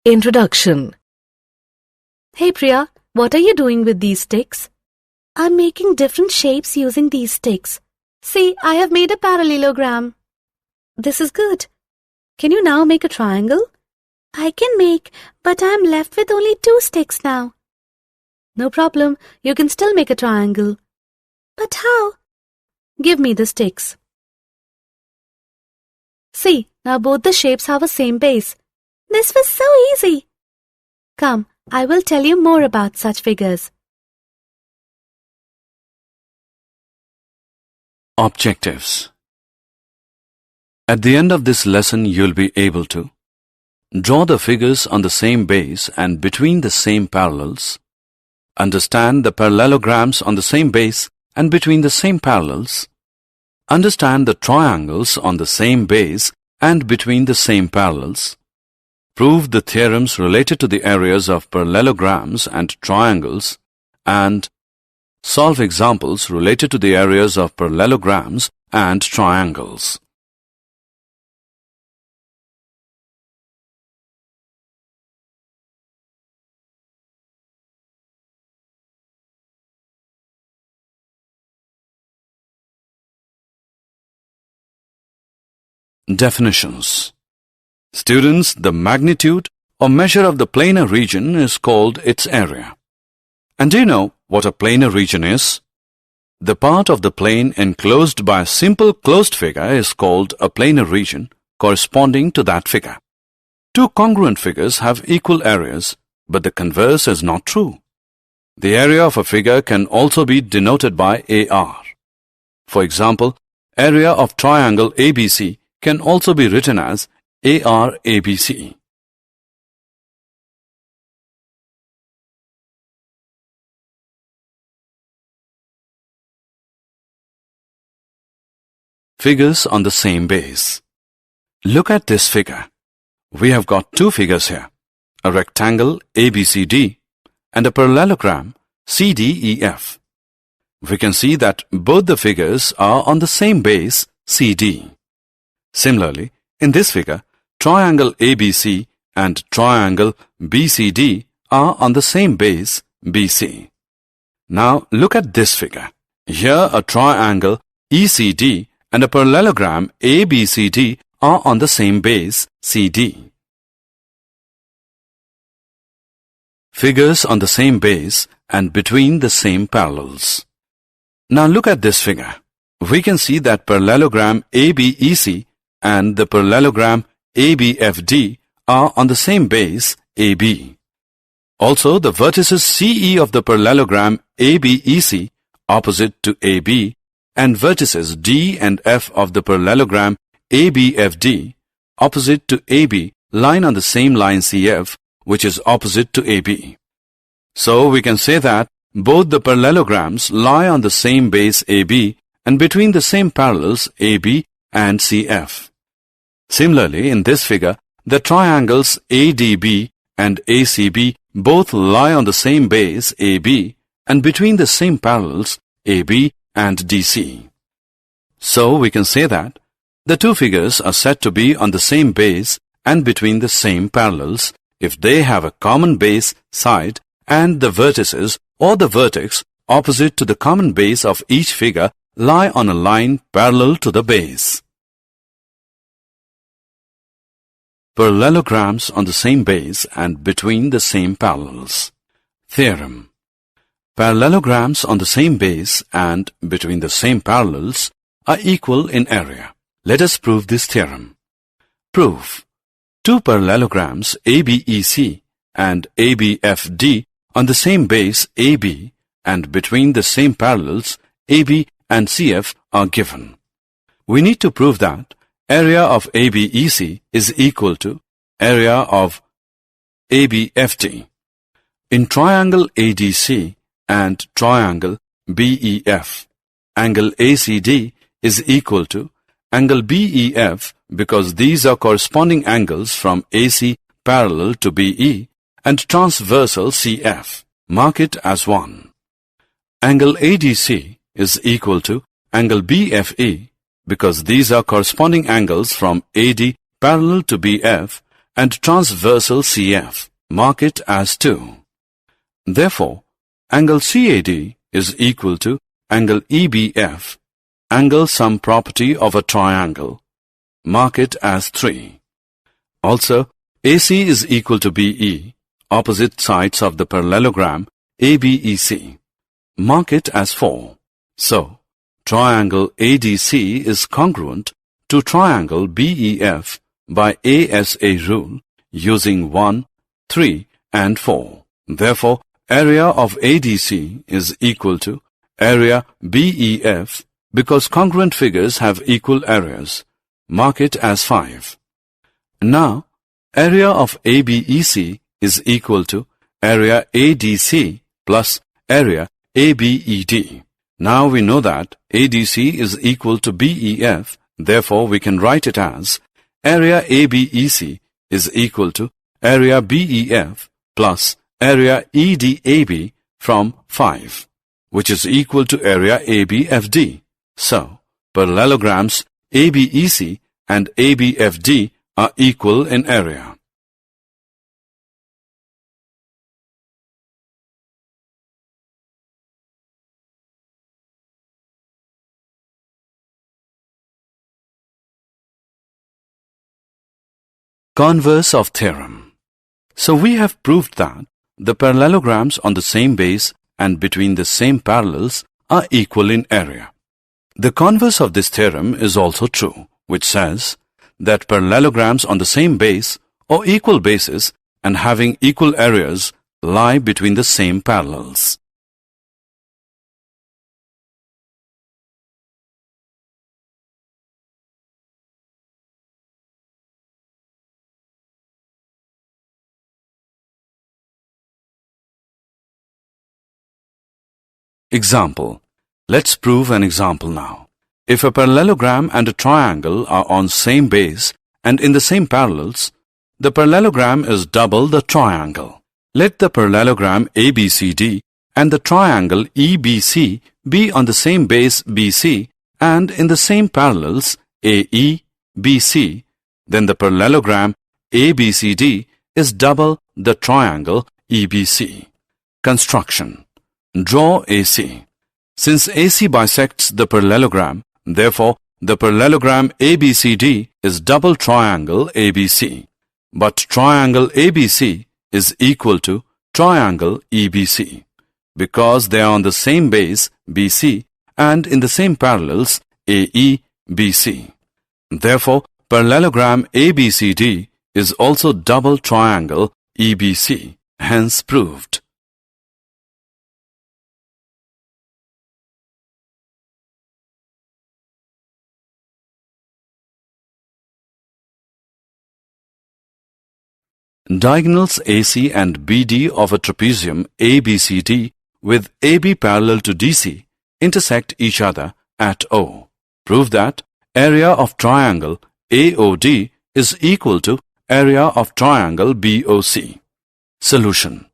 Introduction. Hey Priya, what are you doing with these sticks? I'm making different shapes using these sticks. See, I have made a parallelogram. This is good. Can you now make a triangle? I can make, but I'm left with only 2 sticks now. No problem, you can still make a triangle. But how? Give me the sticks. See, now both the shapes have the same base. This was so easy. Come, I will tell you more about such figures. Objectives. At the end of this lesson, you'll be able to draw the figures on the same base and between the same parallels, understand the parallelograms on the same base and between the same parallels, understand the triangles on the same base and between the same parallels, prove the theorems related to the areas of parallelograms and triangles, and solve examples related to the areas of parallelograms and triangles. Definitions. Students, the magnitude or measure of the planar region is called its area. And do you know what a planar region is? The part of the plane enclosed by a simple closed figure is called a planar region corresponding to that figure. 2 congruent figures have equal areas, but the converse is not true. The area of a figure can also be denoted by AR. For example, area of triangle ABC can also be written as ARABC. Figures on the same base. Look at this figure. We have got 2 figures here, a rectangle ABCD and a parallelogram CDEF. We can see that both the figures are on the same base CD. Similarly, in this figure, triangle ABC and triangle BCD are on the same base BC. Now look at this figure. Here a triangle ECD and a parallelogram ABCD are on the same base CD. Figures on the same base and between the same parallels. Now look at this figure. We can see that parallelogram ABEC and the parallelogram ABFD are on the same base AB. Also, the vertices CE of the parallelogram ABEC opposite to AB and vertices D and F of the parallelogram ABFD opposite to AB line on the same line CF, which is opposite to AB. So we can say that both the parallelograms lie on the same base AB and between the same parallels AB and CF. Similarly, in this figure, the triangles ADB and ACB both lie on the same base AB and between the same parallels AB and DC. So we can say that the 2 figures are said to be on the same base and between the same parallels if they have a common base side and the vertices or the vertex opposite to the common base of each figure lie on a line parallel to the base. Parallelograms on the same base and between the same parallels. Theorem. Parallelograms on the same base and between the same parallels are equal in area. Let us prove this theorem. Proof. 2 parallelograms ABEC and ABFD on the same base AB and between the same parallels AB and CF are given. We need to prove that area of ABEC is equal to area of ABFD. In triangle ADC and triangle BEF, angle ACD is equal to angle BEF because these are corresponding angles from AC parallel to BE and transversal CF. Mark it as 1. Angle ADC is equal to angle BFE because these are corresponding angles from AD parallel to BF and transversal CF. Mark it as 2. Therefore, angle CAD is equal to angle EBF, angle sum property of a triangle. Mark it as 3. Also, AC is equal to BE, opposite sides of the parallelogram ABEC. Mark it as 4. So, triangle ADC is congruent to triangle BEF by ASA rule using 1, 3 and 4. Therefore, area of ADC is equal to area BEF because congruent figures have equal areas. Mark it as 5. Now, area of ABEC is equal to area ADC plus area ABED. Now we know that ADC is equal to BEF, therefore we can write it as area ABEC is equal to area BEF plus area EDAB from 5, which is equal to area ABFD. So, parallelograms ABEC and ABFD are equal in area. Converse of theorem. So we have proved that the parallelograms on the same base and between the same parallels are equal in area. The converse of this theorem is also true, which says that parallelograms on the same base or equal bases and having equal areas lie between the same parallels. Example. Let's prove an example now. If a parallelogram and a triangle are on same base and in the same parallels, the parallelogram is double the triangle. Let the parallelogram ABCD and the triangle EBC be on the same base BC and in the same parallels AE, BC. Then the parallelogram ABCD is double the triangle EBC. Construction. Draw AC. Since AC bisects the parallelogram, therefore the parallelogram ABCD is double triangle ABC. But triangle ABC is equal to triangle EBC because they are on the same base BC and in the same parallels AE, BC. Therefore, parallelogram ABCD is also double triangle EBC, hence proved. Diagonals AC and BD of a trapezium ABCD with AB parallel to DC intersect each other at O. Prove that area of triangle AOD is equal to area of triangle BOC. Solution.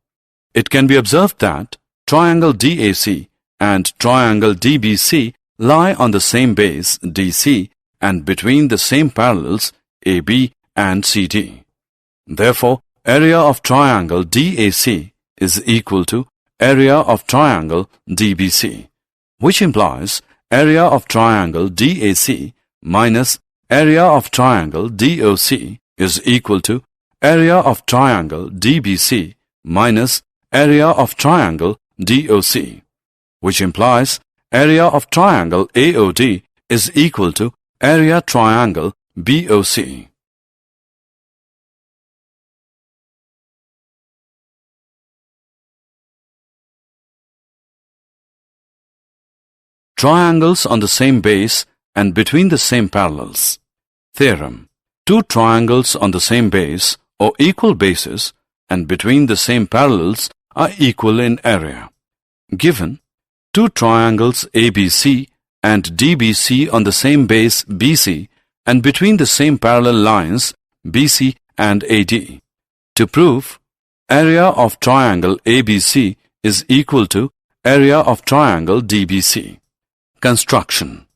It can be observed that triangle DAC and triangle DBC lie on the same base DC and between the same parallels AB and CD. Therefore, area of triangle DAC is equal to area of triangle DBC, which implies area of triangle DAC minus area of triangle DOC is equal to area of triangle DBC minus area of triangle DOC, which implies area of triangle AOD is equal to area triangle BOC. Triangles on the same base and between the same parallels. Theorem. Two triangles on the same base or equal bases and between the same parallels are equal in area. Given two triangles ABC and DBC on the same base BC and between the same parallel lines BC and AD. To prove, area of triangle ABC is equal to area of triangle DBC. Construction.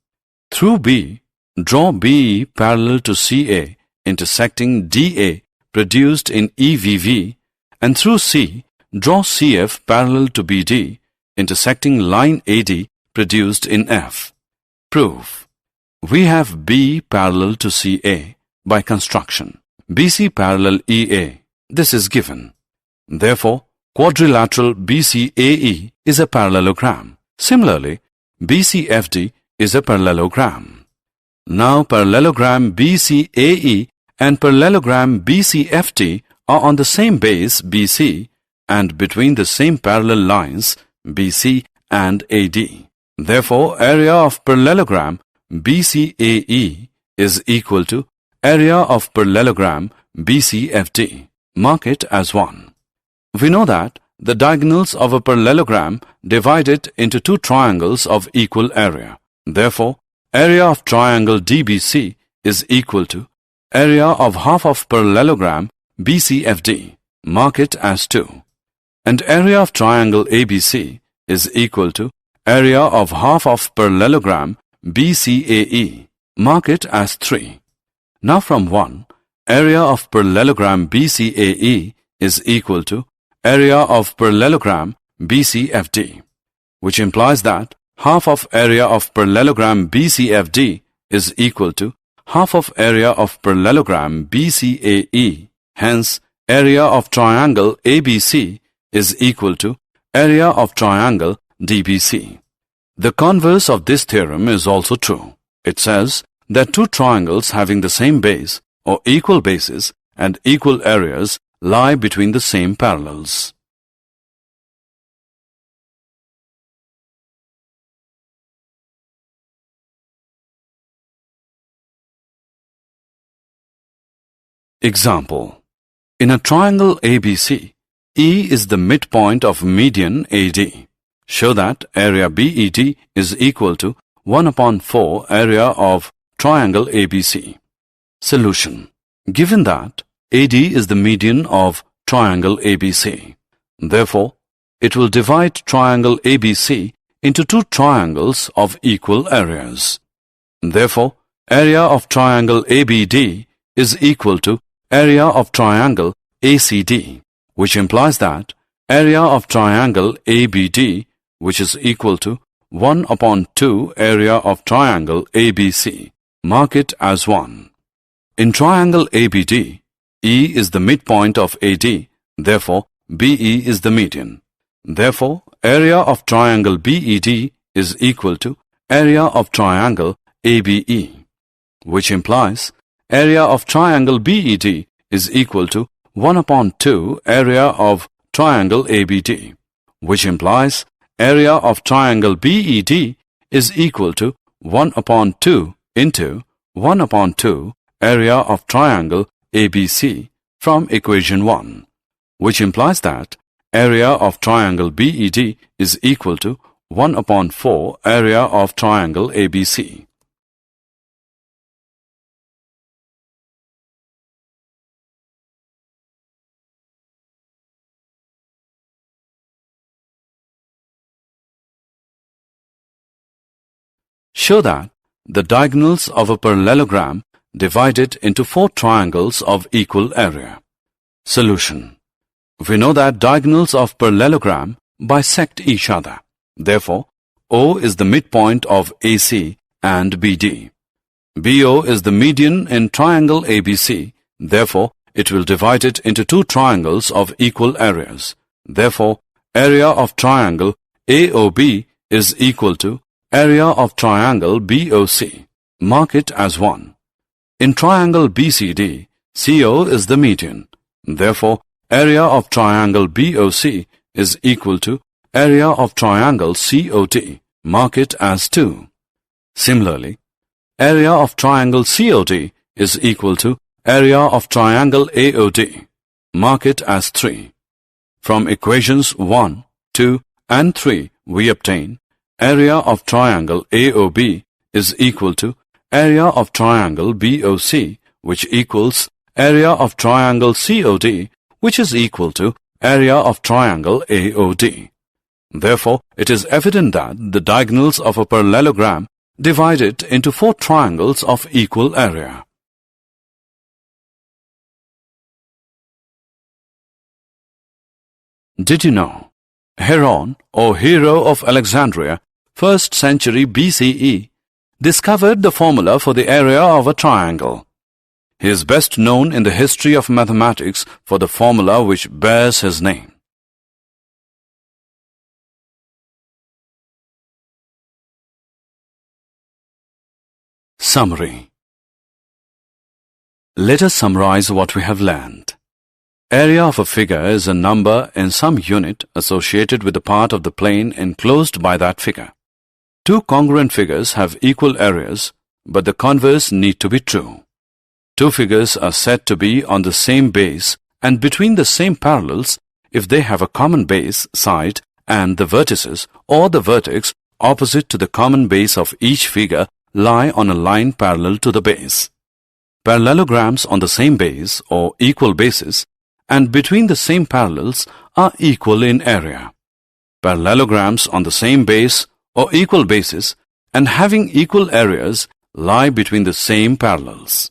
Through B, draw BE parallel to CA intersecting DA produced in EVV, and through C, draw CF parallel to BD intersecting line AD produced in F. Proof. We have B parallel to CA by construction. BC parallel EA. This is given. Therefore, quadrilateral BCAE is a parallelogram. Similarly, BCFD is a parallelogram. Now, parallelogram BCAE and parallelogram BCFD are on the same base BC and between the same parallel lines BC and AD. Therefore, area of parallelogram BCAE is equal to area of parallelogram BCFD. Mark it as 1. We know that the diagonals of a parallelogram divide it into two triangles of equal area. Therefore, area of triangle DBC is equal to area of half of parallelogram BCFD. Mark it as 2. And area of triangle ABC is equal to area of half of parallelogram BCAE. Mark it as 3. Now from 1, area of parallelogram BCAE is equal to area of parallelogram BCFD, which implies that half of area of parallelogram BCFD is equal to half of area of parallelogram BCAE. Hence, area of triangle ABC is equal to area of triangle DBC. The converse of this theorem is also true. It says that two triangles having the same base or equal bases and equal areas lie between the same parallels. Example. In a triangle ABC, E is the midpoint of median AD. Show that area BED is equal to 1 upon 4 area of triangle ABC. Solution. Given that AD is the median of triangle ABC, therefore, it will divide triangle ABC into two triangles of equal areas. Therefore, area of triangle ABD is equal to area of triangle ACD, which implies that area of triangle ABD, which is equal to 1 upon 2 area of triangle ABC. Mark it as 1. In triangle ABD, E is the midpoint of AD, therefore BE is the median. Therefore, area of triangle BED is equal to area of triangle ABE, which implies area of triangle BED is equal to 1 upon 2 area of triangle ABD, which implies area of triangle BED is equal to 1 upon 2 into 1 upon 2 area of triangle ABC from equation 1, which implies that area of triangle BED is equal to 1 upon 4 area of triangle ABC. Show that the diagonals of a parallelogram divide it into 4 triangles of equal area. Solution. We know that diagonals of parallelogram bisect each other. Therefore, O is the midpoint of AC and BD. BO is the median in triangle ABC. Therefore, it will divide it into 2 triangles of equal areas. Therefore, area of triangle AOB is equal to area of triangle BOC. Mark it as 1. In triangle BCD, CO is the median. Therefore, area of triangle BOC is equal to area of triangle COD. Mark it as 2. Similarly, area of triangle COD is equal to area of triangle AOD. Mark it as 3. From equations 1, 2, and 3, we obtain area of triangle AOB is equal to area of triangle BOC, which equals area of triangle COD, which is equal to area of triangle AOD. Therefore, it is evident that the diagonals of a parallelogram divide it into 4 triangles of equal area. Did you know? Heron, or hero of Alexandria, 1st century BCE, discovered the formula for the area of a triangle. He is best known in the history of mathematics for the formula which bears his name. Summary. Let us summarize what we have learned. Area of a figure is a number in some unit associated with the part of the plane enclosed by that figure. Two congruent figures have equal areas, but the converse need to be true. Two figures are said to be on the same base and between the same parallels if they have a common base, side, and the vertices or the vertex opposite to the common base of each figure lie on a line parallel to the base. Parallelograms on the same base or equal bases and between the same parallels are equal in area. Parallelograms on the same base or equal bases and having equal areas lie between the same parallels.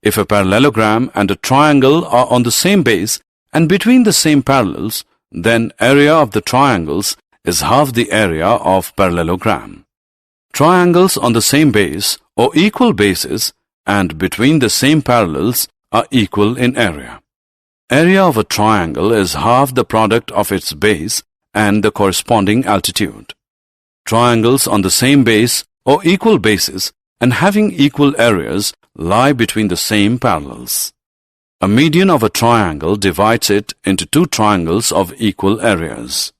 If a parallelogram and a triangle are on the same base and between the same parallels, then area of the triangles is half the area of parallelogram. Triangles on the same base or equal bases and between the same parallels are equal in area. Area of a triangle is half the product of its base and the corresponding altitude. Triangles on the same base or equal bases and having equal areas lie between the same parallels. A median of a triangle divides it into two triangles of equal areas.